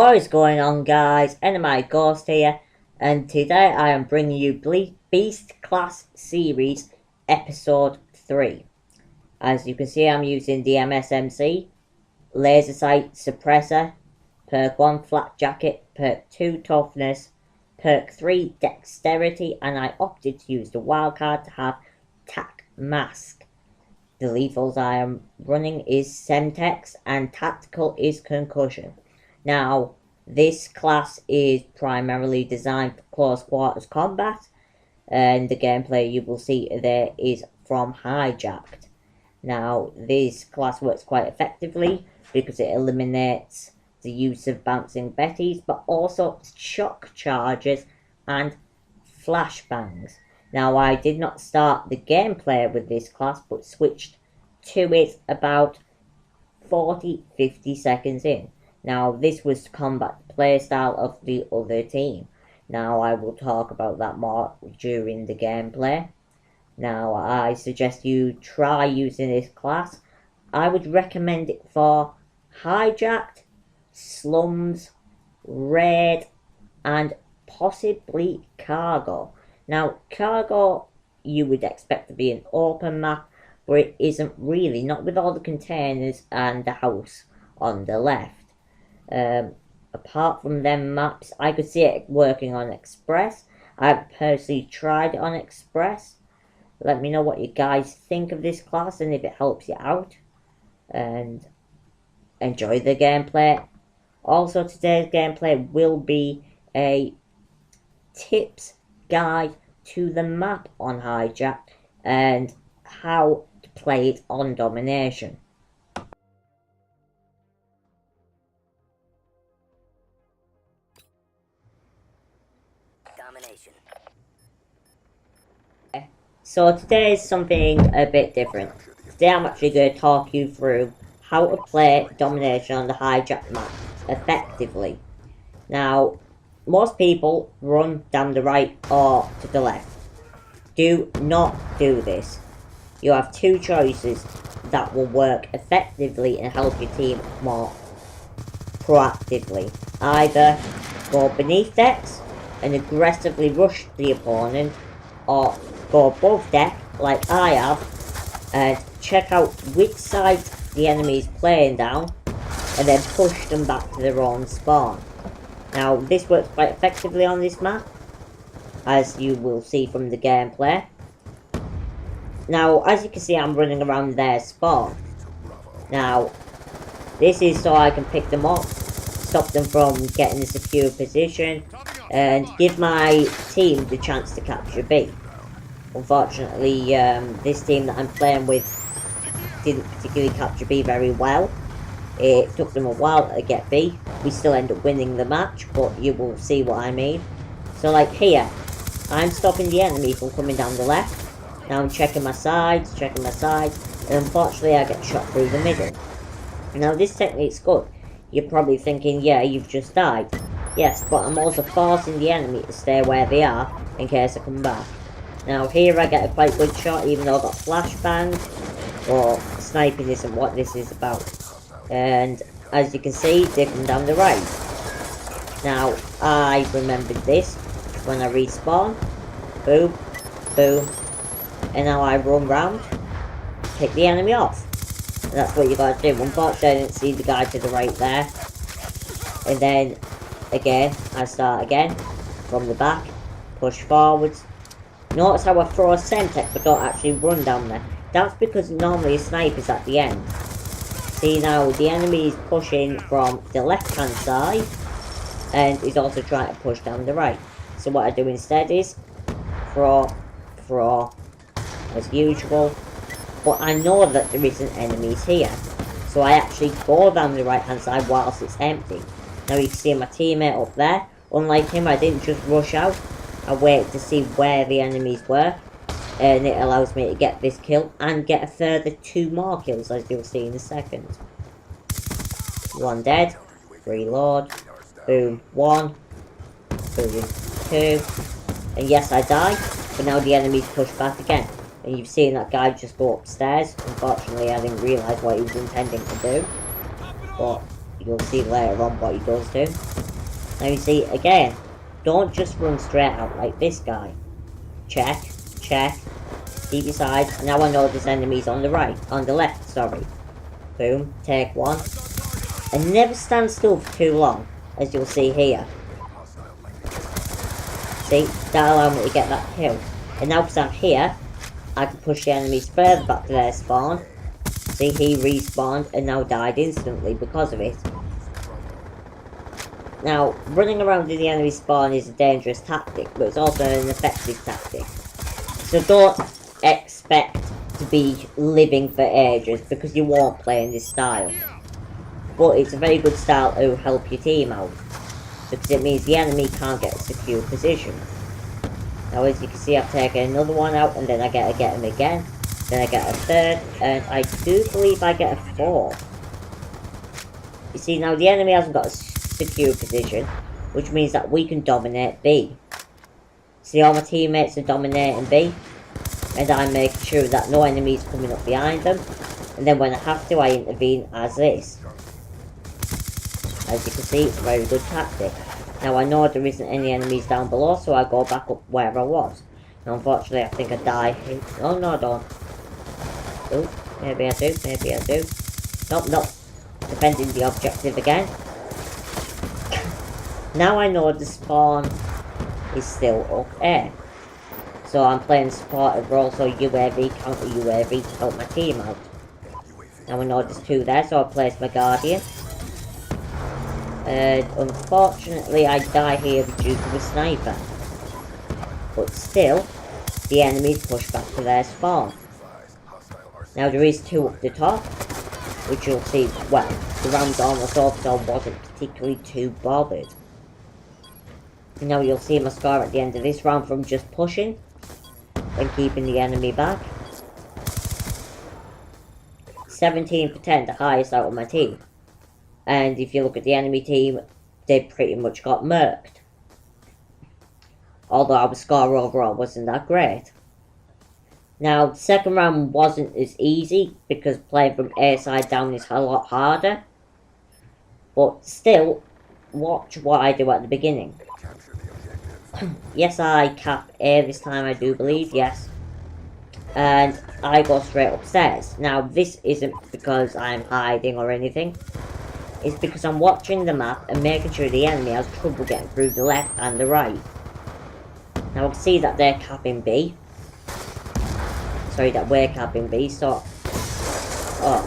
What is going on, guys? Enigmatic Ghost here, and today I am bringing you Beast Class Series Episode 3. As you can see, I'm using the Msmc, Laser Sight Suppressor, Perk 1 Flat Jacket, Perk 2 Toughness, Perk 3 Dexterity, and I opted to use the wildcard to have Tac Mask. The lethals I am running is Semtex, and Tactical is Concussion. Now, this class is primarily designed for close quarters combat, and the gameplay you will see there is from Hijacked. Now, this class works quite effectively because it eliminates the use of bouncing betties, but also shock charges and flashbangs. Now, I did not start the gameplay with this class, but switched to it about 40-50 seconds in. Now, this was to combat the playstyle of the other team. Now, I will talk about that more during the gameplay. Now, I suggest you try using this class. I would recommend it for Hijacked, Slums, Raid, and possibly Cargo. Now, Cargo you would expect to be an open map, but it isn't really, not with all the containers and the house on the left. Apart from them maps, I could see it working on Express. I've personally tried it on Express. Let me know what you guys think of this class and if it helps you out. And enjoy the gameplay. Also, today's gameplay will be a tips guide to the map on Hijack and how to play it on domination. So today is something a bit different. Today I'm actually going to talk you through how to play domination on the Hijacked map effectively. Now, most people run down the right or to the left. Do not do this. You have two choices that will work effectively and help your team more proactively. Either go beneath decks and aggressively rush the opponent, or go above deck like I have and check out which side the enemy is playing down and then push them back to their own spawn. Now, this works quite effectively on this map, as you will see from the gameplay. Now, as you can see, I'm running around their spawn. Now, this is so I can pick them up, stop them from getting a secure position, and give my team the chance to capture B. Unfortunately, this team that I'm playing with didn't particularly capture B very well. It took them a while to get B. We still end up winning the match, but you will see what I mean. So like here, I'm stopping the enemy from coming down the left. Now I'm checking my sides, and unfortunately I get shot through the middle. Now this technique's good. You're probably thinking, yeah, you've just died. Yes, but I'm also forcing the enemy to stay where they are in case I come back. Now here I get a quite good shot, even though I got flashbang, but sniping isn't what this is about. And as you can see, they come down the right. Now I remembered this when I respawn. Boom, boom, and now I run round, pick the enemy off. And that's what you gotta do. Unfortunately, I didn't see the guy to the right there. And then again, I start again from the back, push forwards. Notice how I throw a Semtex but don't actually run down there. That's because normally a sniper's at the end. See now, the enemy is pushing from the left hand side and is also trying to push down the right. So what I do instead is throw as usual. But I know that there isn't enemies here. So I actually go down the right hand side whilst it's empty. Now you can see my teammate up there. Unlike him, I didn't just rush out. I waited to see where the enemies were. And it allows me to get this kill and get a further 2 more kills, as you'll see in a second. 1 dead. Reload. Boom. 1. Boom. 2. And yes, I died. But now the enemies push back again. And you've seen that guy just go upstairs. Unfortunately, I didn't realise what he was intending to do. But you'll see later on what he does do. Now you see, again, don't just run straight out like this guy. Check, check, keep your sides. Now I know there's enemies on the right, on the left, sorry. Boom, take one. And never stand still for too long, as you'll see here. See, that allowed me to get that kill. And now because I'm here, I can push the enemies further back to their spawn. See, he respawned and now died instantly because of it. Now, running around in the enemy spawn is a dangerous tactic, but it's also an effective tactic. So don't expect to be living for ages, because you won't play in this style. But it's a very good style to help your team out, because it means the enemy can't get a secure position. Now as you can see, I've taken another one out, and then I get him again. Then I get a third, and I do believe I get a fourth. You see, now the enemy hasn't got a secure position, which means that we can dominate B. See, all my teammates are dominating B, and I'm making sure that no enemies coming up behind them. And then when I have to, I intervene as this. As you can see, it's a very good tactic. Now I know there isn't any enemies down below, so I go back up where I was. Now unfortunately I think I die here. Oh no, I don't. Oh, maybe I do, maybe I do. Nope, nope. Defending the objective again. Now I know the spawn is still up air. So I'm playing supportive role, so UAV, counter UAV to help my team out. Now I know there's two there, so I place my Guardian. Unfortunately I die here due to the sniper. But still, the enemies push back to their spawn. Now there is two up the top, which you'll see, well, the round's almost over, so I wasn't particularly too bothered. Now you'll see my score at the end of this round from just pushing and keeping the enemy back. 17 for 10, the highest out of my team. And if you look at the enemy team, they pretty much got murked. Although our score overall wasn't that great. Now, the second round wasn't as easy, because playing from A side down is a lot harder. But still, watch what I do at the beginning. Yes, I cap A this time, I do believe, yes. And I go straight upstairs. Now, this isn't because I'm hiding or anything. It's because I'm watching the map and making sure the enemy has trouble getting through the left and the right. Now, I can see that they're capping B. Sorry, that we're capping B, so... Oh.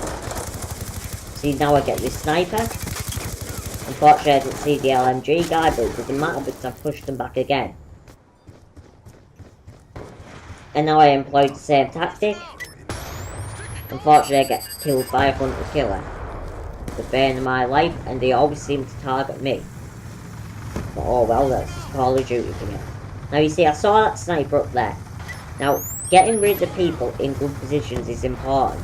See, now I get this sniper. Unfortunately, I didn't see the LMG guy, but it doesn't matter because I've pushed them back again. And now I employed the same tactic. Unfortunately, I get killed by a hunter killer. The bane of my life, and they always seem to target me. But oh well, that's just Call of Duty for you. Now you see, I saw that sniper up there. Now, getting rid of people in good positions is important.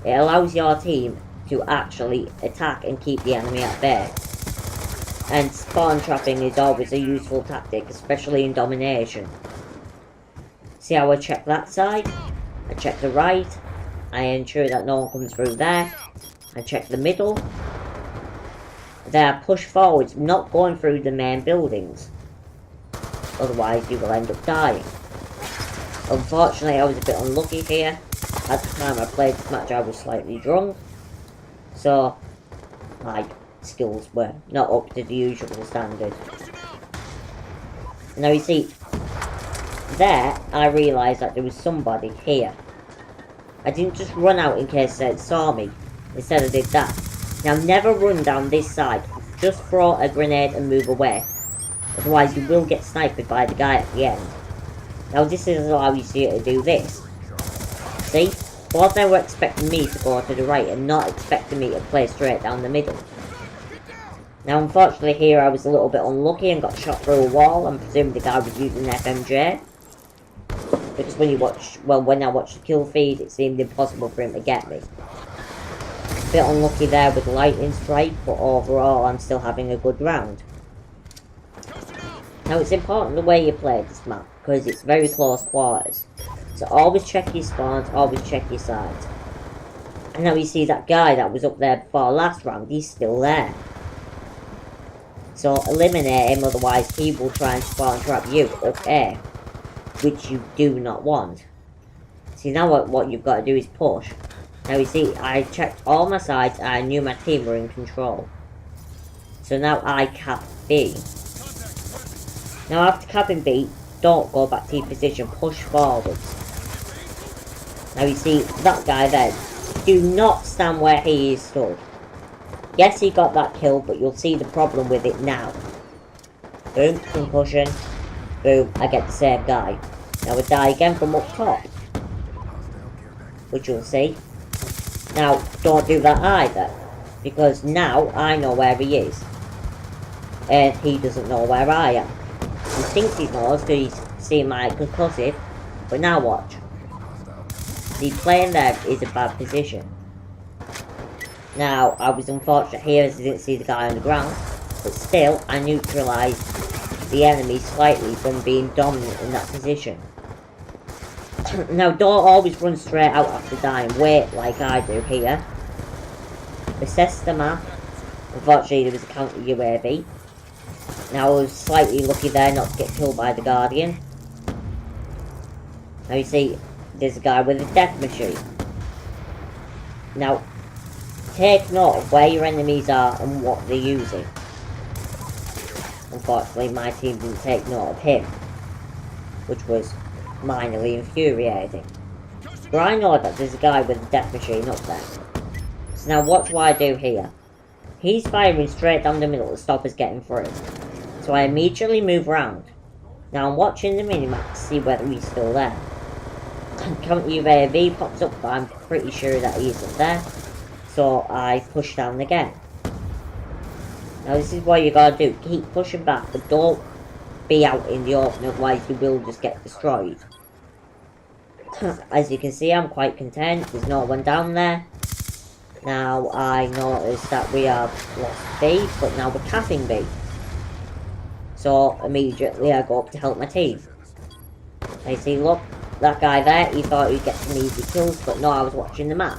It allows your team to actually attack and keep the enemy at bay. And spawn trapping is always a useful tactic, especially in domination. See how I check that side? I check the right. I ensure that no one comes through there. I check the middle. Then I push forwards, not going through the main buildings. Otherwise you will end up dying. Unfortunately, I was a bit unlucky here. At the time I played this match, I was slightly drunk. So, my skills were not up to the usual standard. Now you see, there I realised that there was somebody here. I didn't just run out in case they saw me. Instead I did that. Now never run down this side. Just throw a grenade and move away. Otherwise you will get sniped by the guy at the end. Now this is allows you to do this. See? Both they were expecting me to go to the right and not expecting me to play straight down the middle. Now unfortunately here I was a little bit unlucky and got shot through a wall. I presume the guy was using an FMJ. Because when you watch, well, when I watched the kill feed, it seemed impossible for him to get me. A bit unlucky there with the lightning strike, but overall I'm still having a good round. Now it's important the way you play this map, because it's very close quarters. So always check your spawns, always check your sides. And now you see that guy that was up there before last round, he's still there. So eliminate him, otherwise he will try and spawn trap you up here, which you do not want. See, now what you've got to do is push. Now you see, I checked all my sides and I knew my team were in control. So now I cap B. Now after capping B, don't go back to your position, push forwards. Now you see, that guy there, do not stand where he is stood. Yes, he got that kill, but you'll see the problem with it now. Boom, concussion. Boom, I get the same guy. Now I die again from up top, which you'll see. Now, don't do that either, because now I know where he is. And he doesn't know where I am. He thinks he knows because he's seen my concussive, but now watch. See, playing there is a bad position. Now, I was unfortunate here as I didn't see the guy on the ground, but still, I neutralised the enemy slightly from being dominant in that position. Now, don't always run straight out after dying, wait like I do here. Assess the map. Unfortunately, there was a counter UAV. Now, I was slightly lucky there not to get killed by the Guardian. Now, you see, there's a guy with a death machine. Now, take note of where your enemies are and what they're using. Unfortunately, my team didn't take note of him, which was minorly infuriating. But I know that there's a guy with a death machine up there. So now watch what I do here. He's firing straight down the middle to stop us getting through. So I immediately move round. Now I'm watching the minimap to see whether he's still there. Counter UAV pops up, but I'm pretty sure that he isn't there. So I push down again. Now this is what you gotta do. Keep pushing back, but don't be out in the open, otherwise you will just get destroyed. As you can see, I'm quite content. There's no one down there. Now I noticed that we have lost B, but now we're capping B. So immediately I go up to help my team. I see, look, that guy there, he thought he'd get some easy kills, but no, I was watching the map.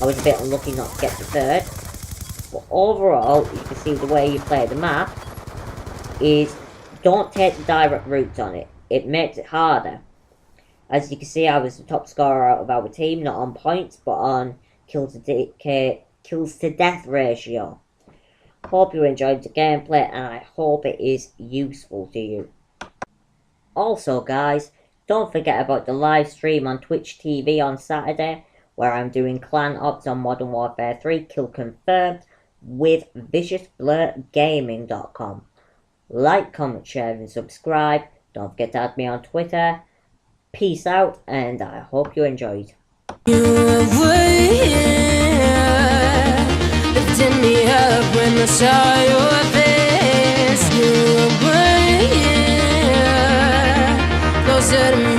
I was a bit unlucky not to get the third. But overall, you can see the way you play the map is don't take the direct routes on it. It makes it harder. As you can see, I was the top scorer out of our team, not on points, but on kills to death ratio. Hope you enjoyed the gameplay, and I hope it is useful to you. Also guys, don't forget about the live stream on Twitch TV on Saturday, where I'm doing clan ops on Modern Warfare 3, kill confirmed, with viciousblurgaming.com. Like, comment, share and subscribe. Don't forget to add me on Twitter. Peace out, and I hope you enjoyed. You were here, lifting me up when I saw your face. You were here, closer to me.